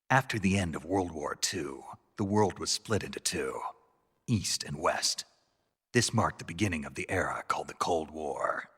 After the end of World War II, the world was split into two, East and West. This marked the beginning of the era called the Cold War.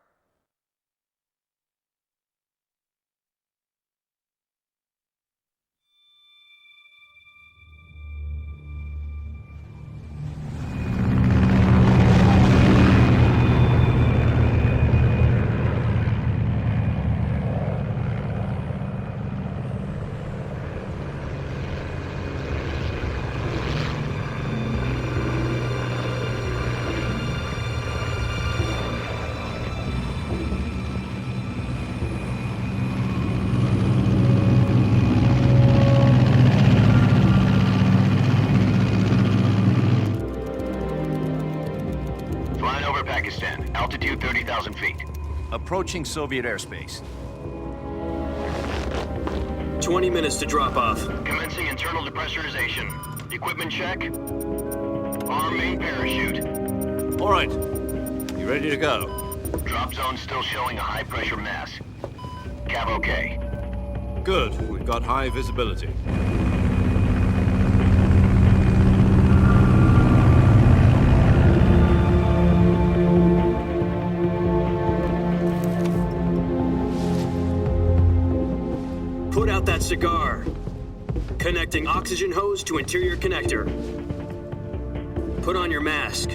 Altitude 30,000 feet. Approaching Soviet airspace. 20 minutes to drop off. Commencing internal depressurization. Equipment check. Arm main parachute. All right. You ready to go? Drop zone still showing a high pressure mass. Cav okay. Good. We've got high visibility. Put out that cigar. Connecting oxygen hose to interior connector. Put on your mask.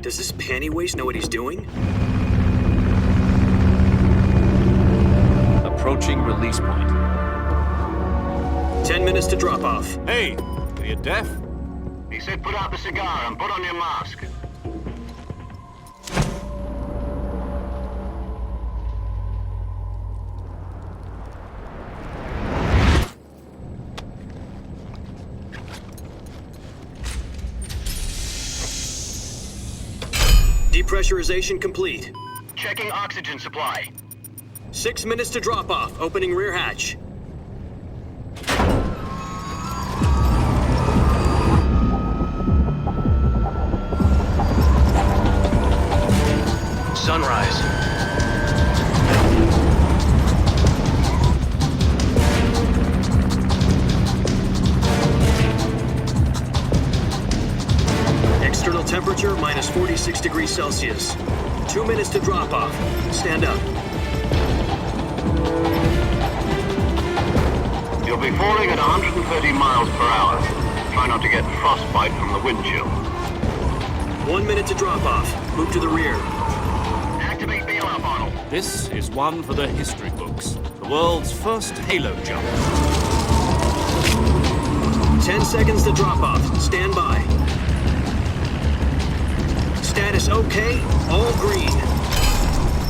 Does this panty waste know what he's doing? Approaching release point. 10 minutes to drop off. Hey, are you deaf? He said put out the cigar and put on your mask. Depressurization complete. Checking oxygen supply. 6 minutes to drop off. Opening rear hatch. Sunrise. External temperature minus 46 degrees Celsius. 2 minutes to drop off. Stand up. You'll be falling at 130 miles per hour. Try not to get frostbite from the wind chill. 1 minute to drop off. Move to the rear. Activate bailout bottle. This is one for the history books. The world's first halo jump. 10 seconds to drop off. Stand by. Status okay. All green.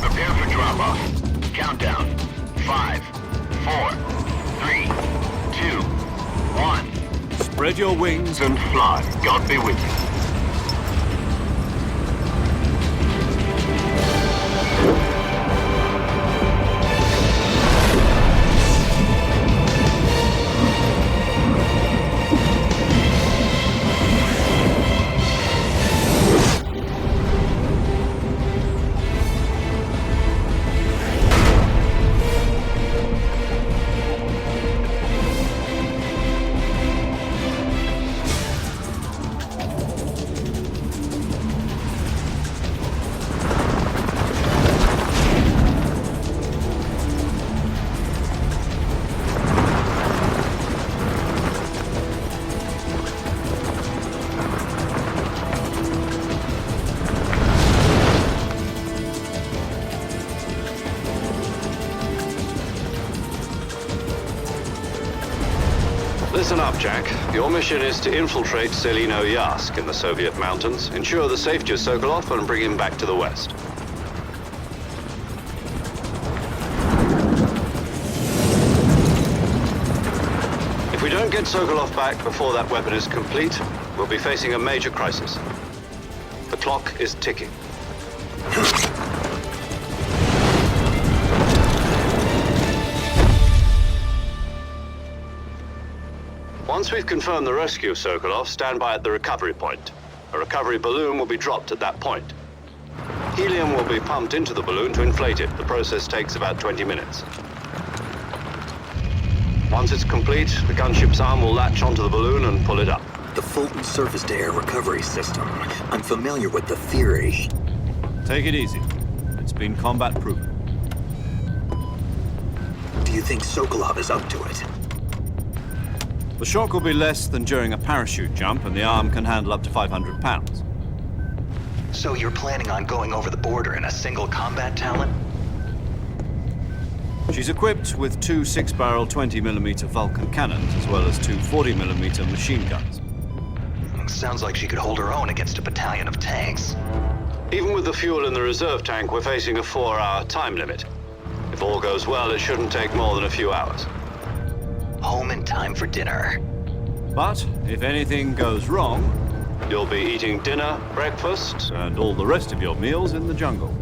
Prepare for drop off. Countdown. 5, 4, 3, 2, 1. Spread your wings And fly. God be with you. Listen up, Jack. Your mission is to infiltrate Selino-Yask in the Soviet mountains, ensure the safety of Sokolov, and bring him back to the West. If we don't get Sokolov back before that weapon is complete, we'll be facing a major crisis. The clock is ticking. Once we've confirmed the rescue of Sokolov, stand by at the recovery point. A recovery balloon will be dropped at that point. Helium will be pumped into the balloon to inflate it. The process takes about 20 minutes. Once it's complete, the gunship's arm will latch onto the balloon and pull it up. The Fulton surface-to-air recovery system. I'm familiar with the theory. Take it easy. It's been combat-proven. Do you think Sokolov is up to it? The shock will be less than during a parachute jump, and the arm can handle up to 500 pounds. So you're planning on going over the border in a single combat talent? She's equipped with two 6-barrel 20mm Vulcan cannons, as well as two 40mm machine guns. Sounds like she could hold her own against a battalion of tanks. Even with the fuel in the reserve tank, we're facing a 4-hour time limit. If all goes well, it shouldn't take more than a few hours. Home in time for dinner. But if anything goes wrong, You'll be eating dinner, breakfast, and all the rest of your meals in the jungle.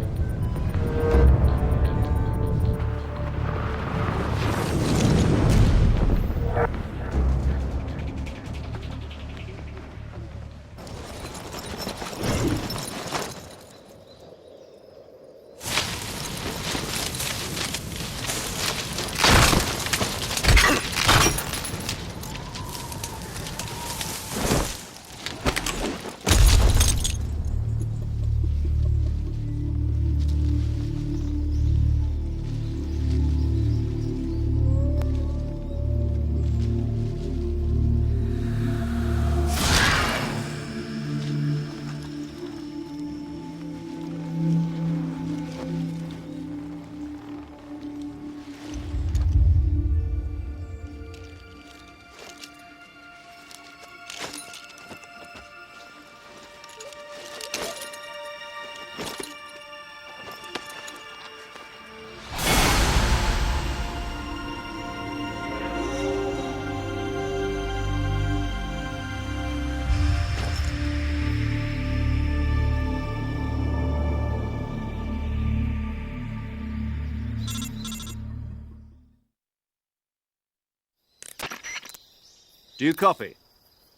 Do you copy?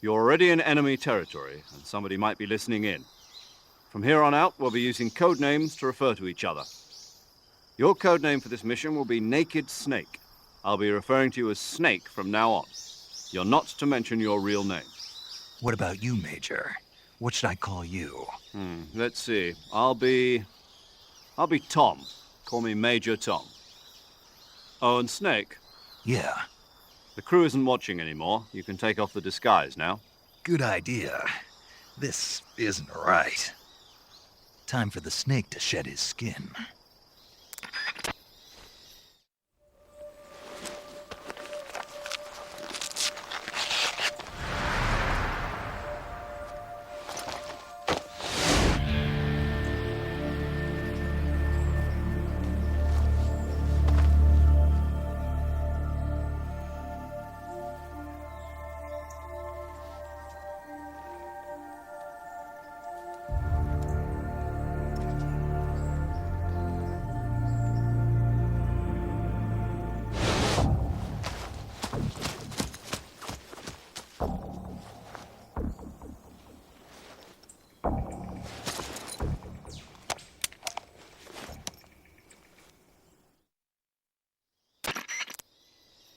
You're already in enemy territory, and somebody might be listening in. From here on out, we'll be using code names to refer to each other. Your code name for this mission will be Naked Snake. I'll be referring to you as Snake from now on. You're not to mention your real name. What about you, Major? What should I call you? Let's see. I'll be Tom. Call me Major Tom. Oh, and Snake, Yeah, the crew isn't watching anymore. You can take off the disguise now. good idea. This isn't right. Time for the snake to shed his skin.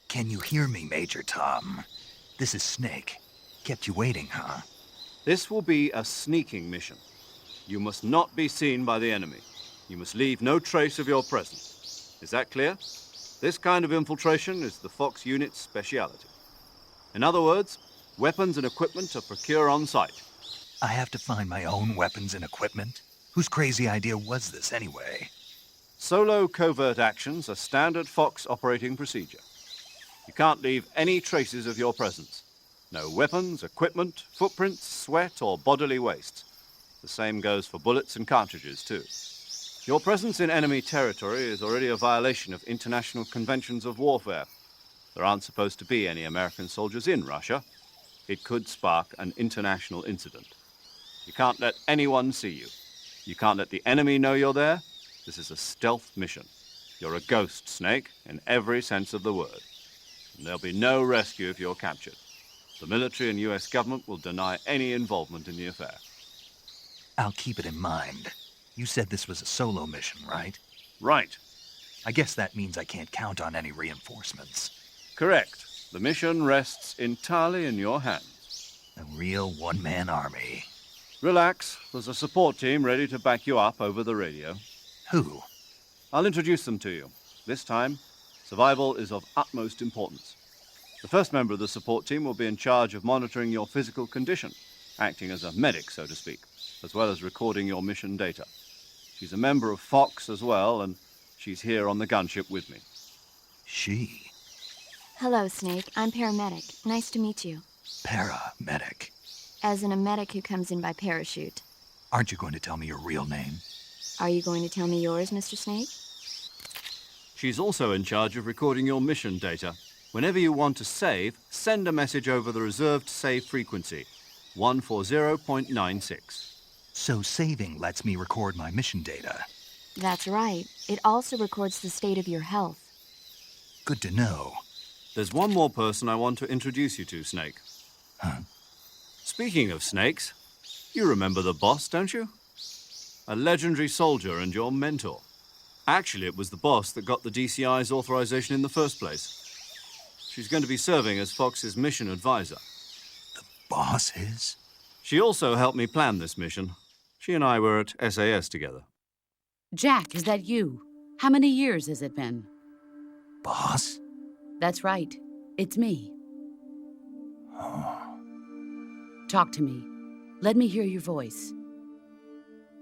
Can you hear me, Major Tom? This is Snake. Kept you waiting, huh? This will be a sneaking mission. You must not be seen by the enemy. You must leave no trace of your presence. Is that clear? This kind of infiltration is the Fox unit's speciality. In other words, weapons and equipment are procure on site. I have to find my own weapons and equipment? Whose crazy idea was this, anyway? Solo covert actions are standard Fox operating procedure. You can't leave any traces of your presence. No weapons, equipment, footprints, sweat, or bodily waste. The same goes for bullets and cartridges, too. Your presence in enemy territory is already a violation of international conventions of warfare. There aren't supposed to be any American soldiers in Russia. It could spark an international incident. You can't let anyone see you. You can't let the enemy know you're there. This is a stealth mission. You're a ghost, Snake, in every sense of the word. And there'll be no rescue if you're captured. The military and US government will deny any involvement in the affair. I'll keep it in mind. You said this was a solo mission, right? Right. I guess that means I can't count on any reinforcements. Correct. The mission rests entirely in your hands. A real one-man army. Relax. There's a support team ready to back you up over the radio. Who? I'll introduce them to you. This time, survival is of utmost importance. The first member of the support team will be in charge of monitoring your physical condition, acting as a medic, so to speak, as well as recording your mission data. She's a member of Fox as well, and she's here on the gunship with me. She? Hello, Snake. I'm paramedic. Nice to meet you. Paramedic. As in a medic who comes in by parachute. Aren't you going to tell me your real name? Are you going to tell me yours, Mr. Snake? She's also in charge of recording your mission data. Whenever you want to save, send a message over the reserved save frequency, 140.96. So saving lets me record my mission data. That's right. It also records the state of your health. Good to know. There's one more person I want to introduce you to, Snake. Huh? Speaking of snakes, you remember the boss, don't you? A legendary soldier and your mentor. Actually, it was the boss that got the DCI's authorization in the first place. She's going to be serving as Fox's mission advisor. The boss is? She also helped me plan this mission. She and I were at SAS together. Jack, is that you? How many years has it been? Boss? That's right. It's me. Oh. Talk to me. Let me hear your voice.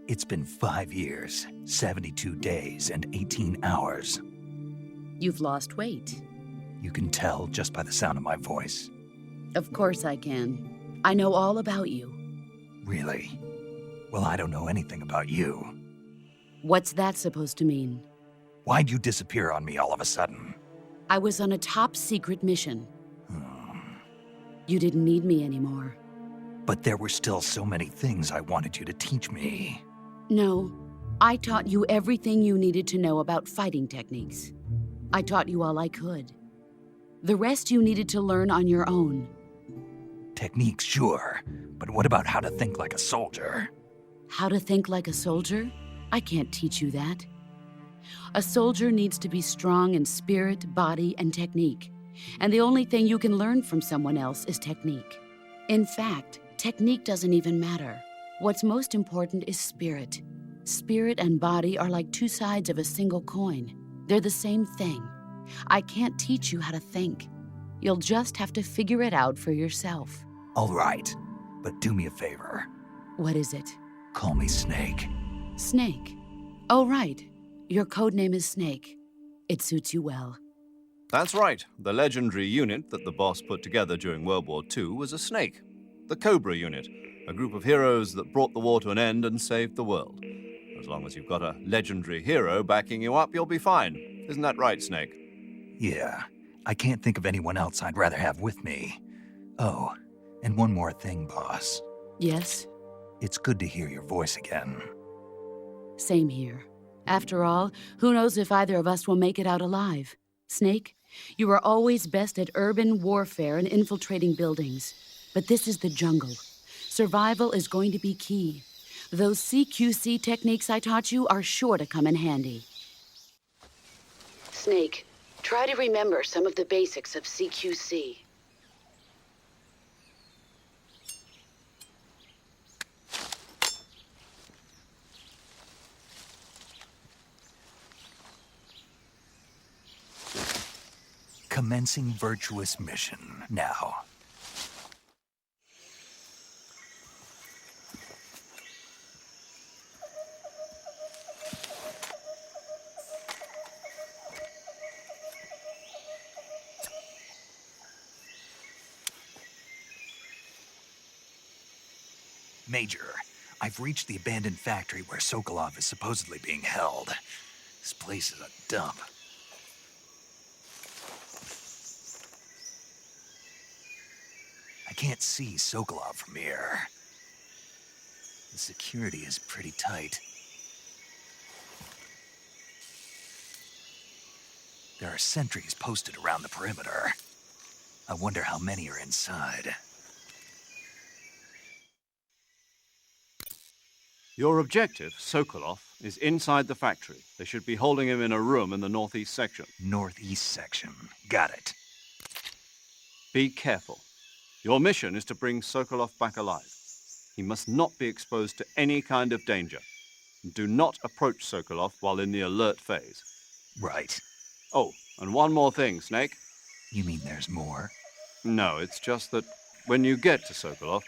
It's been 5 years, 72 days, and 18 hours. You've lost weight. You can tell just by the sound of my voice. Of course I can. I know all about you. Really? Well, I don't know anything about you. What's that supposed to mean? Why'd you disappear on me all of a sudden? I was on a top-secret mission. You didn't need me anymore. But there were still so many things I wanted you to teach me. No, I taught you everything you needed to know about fighting techniques. I taught you all I could. The rest you needed to learn on your own. Techniques, sure. But what about how to think like a soldier? How to think like a soldier? I can't teach you that. A soldier needs to be strong in spirit, body, and technique. And the only thing you can learn from someone else is technique. In fact, technique doesn't even matter. What's most important is spirit. Spirit and body are like two sides of a single coin. They're the same thing. I can't teach you how to think. You'll just have to figure it out for yourself. All right, but do me a favor. What is it? Call me Snake. Snake. Oh, right. Your code name is Snake. It suits you well. That's right. The legendary unit that the boss put together during World War II was a snake. The Cobra unit, a group of heroes that brought the war to an end and saved the world. As long as you've got a legendary hero backing you up, you'll be fine. Isn't that right, Snake? Yeah, I can't think of anyone else I'd rather have with me. Oh, and one more thing, boss. Yes? It's good to hear your voice again. Same here. After all, who knows if either of us will make it out alive? Snake, you are always best at urban warfare and infiltrating buildings. But this is the jungle. Survival is going to be key. Those CQC techniques I taught you are sure to come in handy. Snake, try to remember some of the basics of CQC. Commencing virtuous mission now. Major, I've reached the abandoned factory where Sokolov is supposedly being held. This place is a dump. I can't see Sokolov from here. The security is pretty tight. There are sentries posted around the perimeter. I wonder how many are inside. Your objective, Sokolov, is inside the factory. They should be holding him in a room in the northeast section. Northeast section. Got it. Be careful. Your mission is to bring Sokolov back alive. He must not be exposed to any kind of danger. Do not approach Sokolov while in the alert phase. Right. Oh, and one more thing, Snake. You mean there's more? No, it's just that when you get to Sokolov,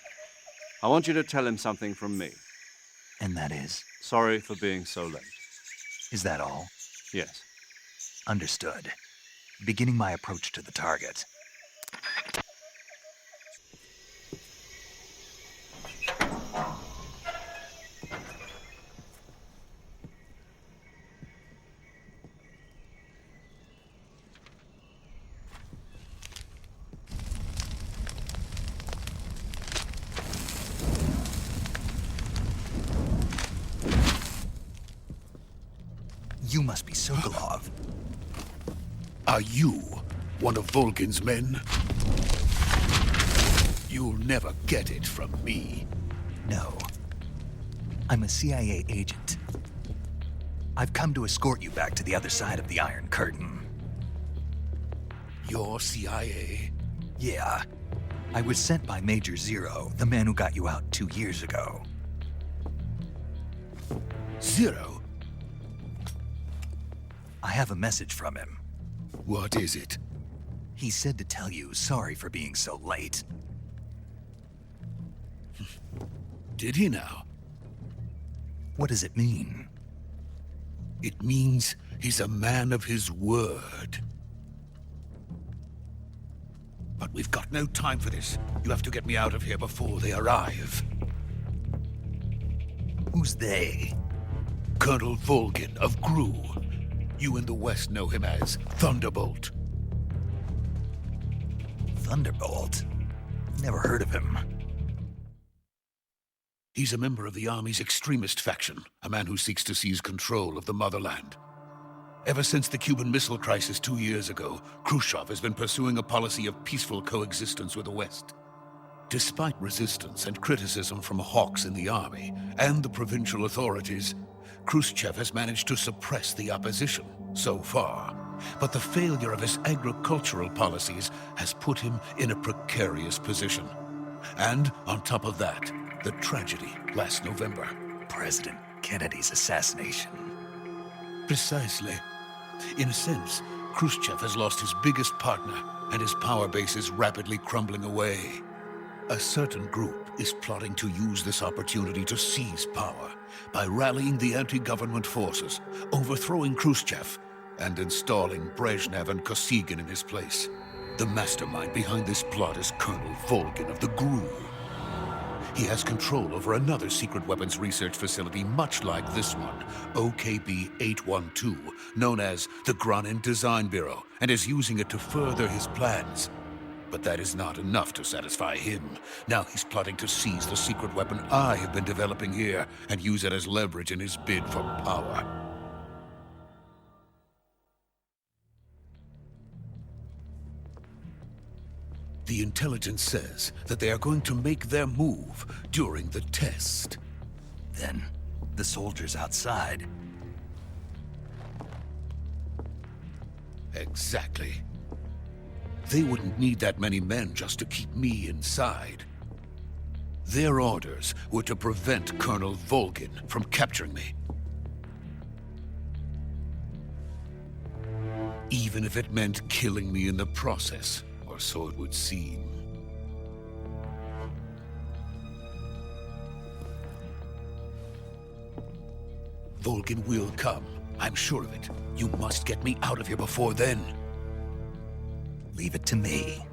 I want you to tell him something from me. And that is? Sorry for being so late. Is that all? Yes. Understood. Beginning my approach to the target. You must be Sokolov. Are you one of Volgin's men? You'll never get it from me. No. I'm a CIA agent. I've come to escort you back to the other side of the Iron Curtain. You're CIA? Yeah. I was sent by Major Zero, the man who got you out 2 years ago. Zero? I have a message from him. What is it? He said to tell you sorry for being so late. Did he now? What does it mean? It means he's a man of his word. But we've got no time for this. You have to get me out of here before they arrive. Who's they? Colonel Volgin of GRU. You in the West know him as Thunderbolt. Thunderbolt? Never heard of him. He's a member of the Army's extremist faction, a man who seeks to seize control of the motherland. Ever since the Cuban Missile Crisis 2 years ago, Khrushchev has been pursuing a policy of peaceful coexistence with the West. Despite resistance and criticism from hawks in the Army and the provincial authorities, Khrushchev has managed to suppress the opposition so far. But the failure of his agricultural policies has put him in a precarious position. And on top of that, the tragedy last November. President Kennedy's assassination. Precisely. In a sense, Khrushchev has lost his biggest partner, and his power base is rapidly crumbling away. A certain group is plotting to use this opportunity to seize power by rallying the anti-government forces, overthrowing Khrushchev, and installing Brezhnev and Kosygin in his place. The mastermind behind this plot is Colonel Volgin of the GRU. He has control over another secret weapons research facility much like this one, OKB-812, known as the Granin Design Bureau, and is using it to further his plans. But that is not enough to satisfy him. Now he's plotting to seize the secret weapon I have been developing here and use it as leverage in his bid for power. The intelligence says that they are going to make their move during the test. Then, the soldiers outside. Exactly. They wouldn't need that many men just to keep me inside. Their orders were to prevent Colonel Volgin from capturing me. Even if it meant killing me in the process, or so it would seem. Volgin will come. I'm sure of it. You must get me out of here before then. Leave it to me.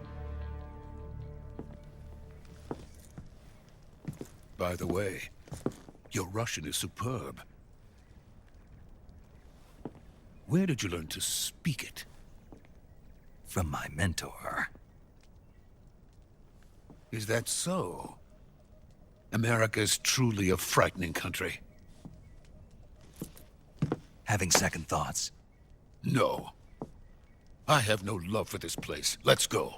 By the way, your Russian is superb. Where did you learn to speak it? From my mentor. Is that so? America is truly a frightening country. Having second thoughts? No. I have no love for this place. Let's go.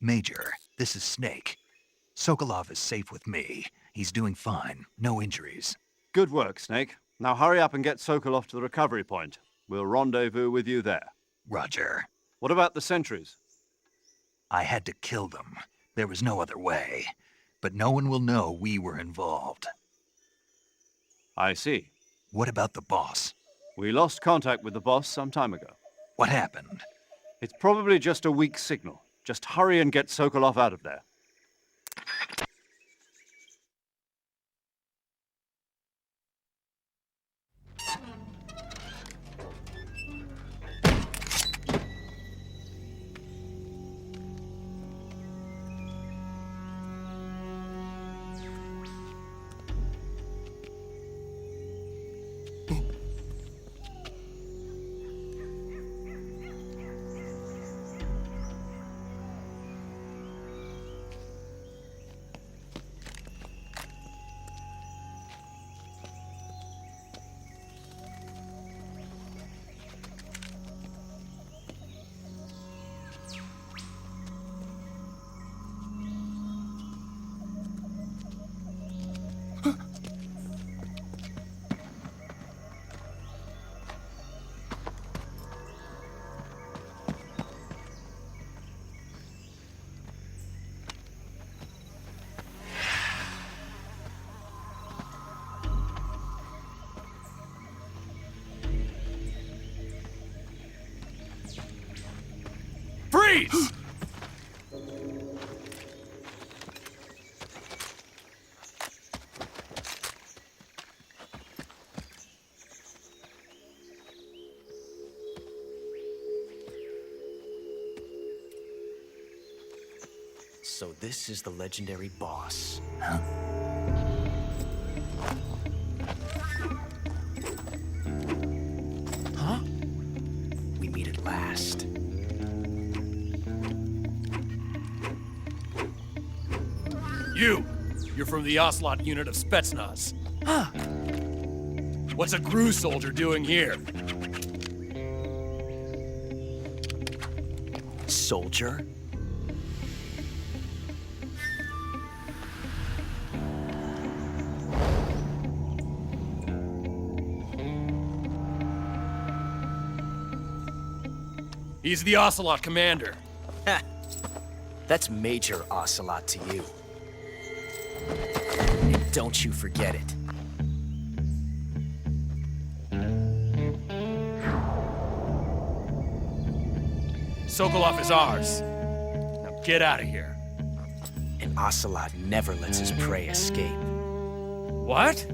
Major, this is Snake. Sokolov is safe with me. He's doing fine. No injuries. Good work, Snake. Now hurry up and get Sokolov to the recovery point. We'll rendezvous with you there. Roger. What about the sentries? I had to kill them. There was no other way. But no one will know we were involved. I see. What about the boss? We lost contact with the boss some time ago. What happened? It's probably just a weak signal. Just hurry and get Sokolov out of there. Freeze! So this is the legendary boss. Huh? We meet at last. You're from the Ocelot unit of Spetsnaz. Huh. What's a GRU soldier doing here? Soldier? He's the Ocelot commander. Ha! That's Major Ocelot to you. And don't you forget it. Sokolov is ours. Now get out of here. And Ocelot never lets his prey escape. What?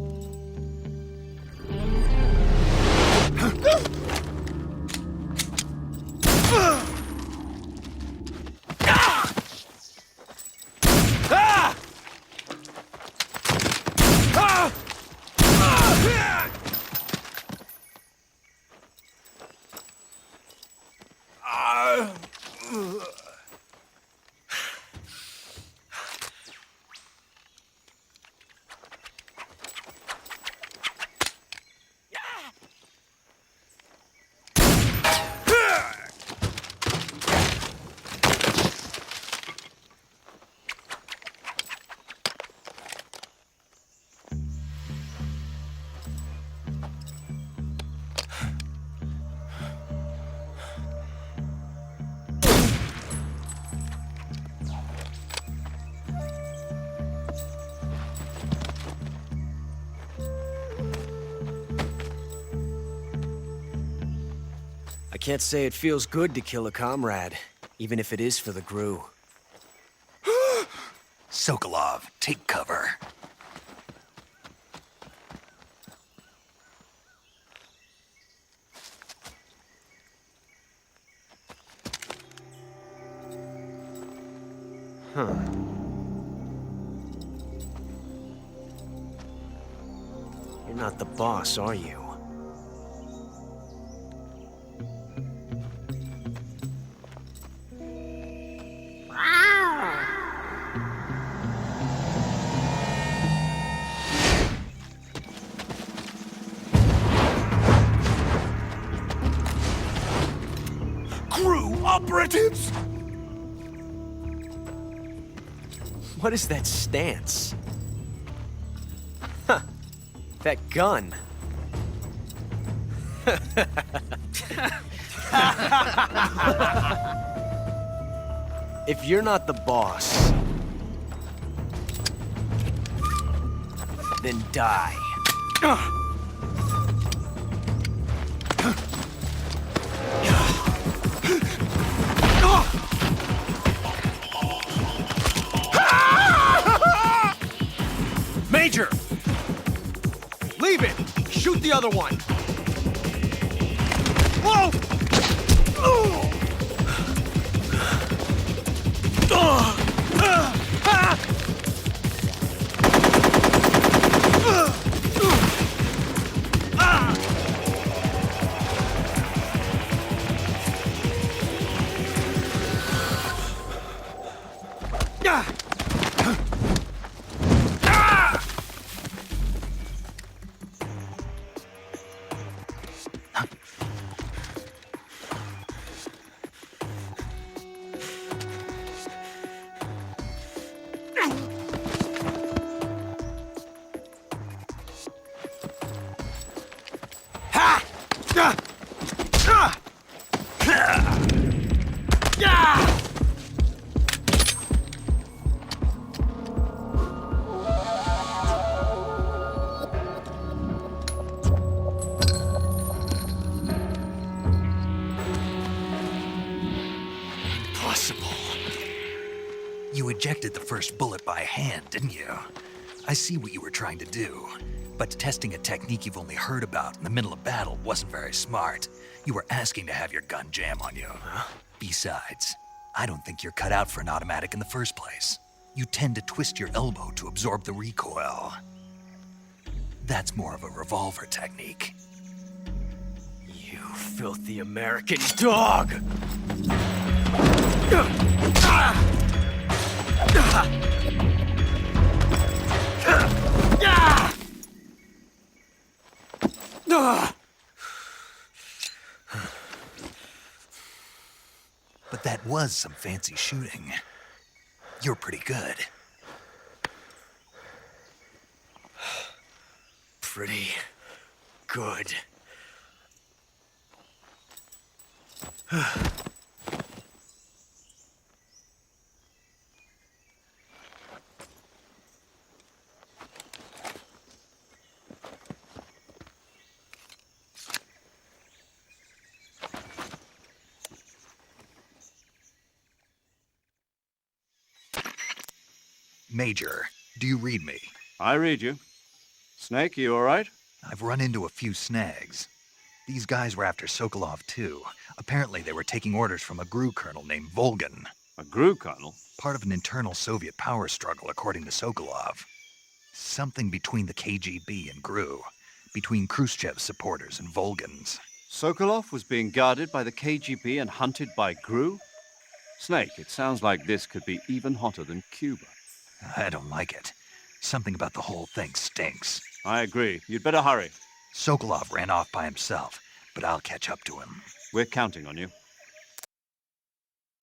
I can't say it feels good to kill a comrade, even if it is for the GRU. Sokolov, take cover. Huh. You're not the boss, are you? GRU operatives? What is that stance? Huh. That gun. If you're not the boss, then die. Major! Leave it! Shoot the other one! Whoa! You ejected the first bullet by hand, didn't you? I see what you were trying to do, but testing a technique you've only heard about in the middle of battle wasn't very smart. You were asking to have your gun jam on you. Besides, I don't think you're cut out for an automatic in the first place. You tend to twist your elbow to absorb the recoil. That's more of a revolver technique. You filthy American dog! But that was some fancy shooting. You're pretty good. Pretty good. Major, do you read me? I read you. Snake, you all right? I've run into a few snags. These guys were after Sokolov too. Apparently they were taking orders from a GRU colonel named Volgan. A GRU colonel? Part of an internal Soviet power struggle, according to Sokolov. Something between the KGB and GRU. Between Khrushchev's supporters and Volgan's. Sokolov was being guarded by the KGB and hunted by GRU? Snake, it sounds like this could be even hotter than Cuba. I don't like it. Something about the whole thing stinks. I agree. You'd better hurry. Sokolov ran off by himself, but I'll catch up to him. We're counting on you.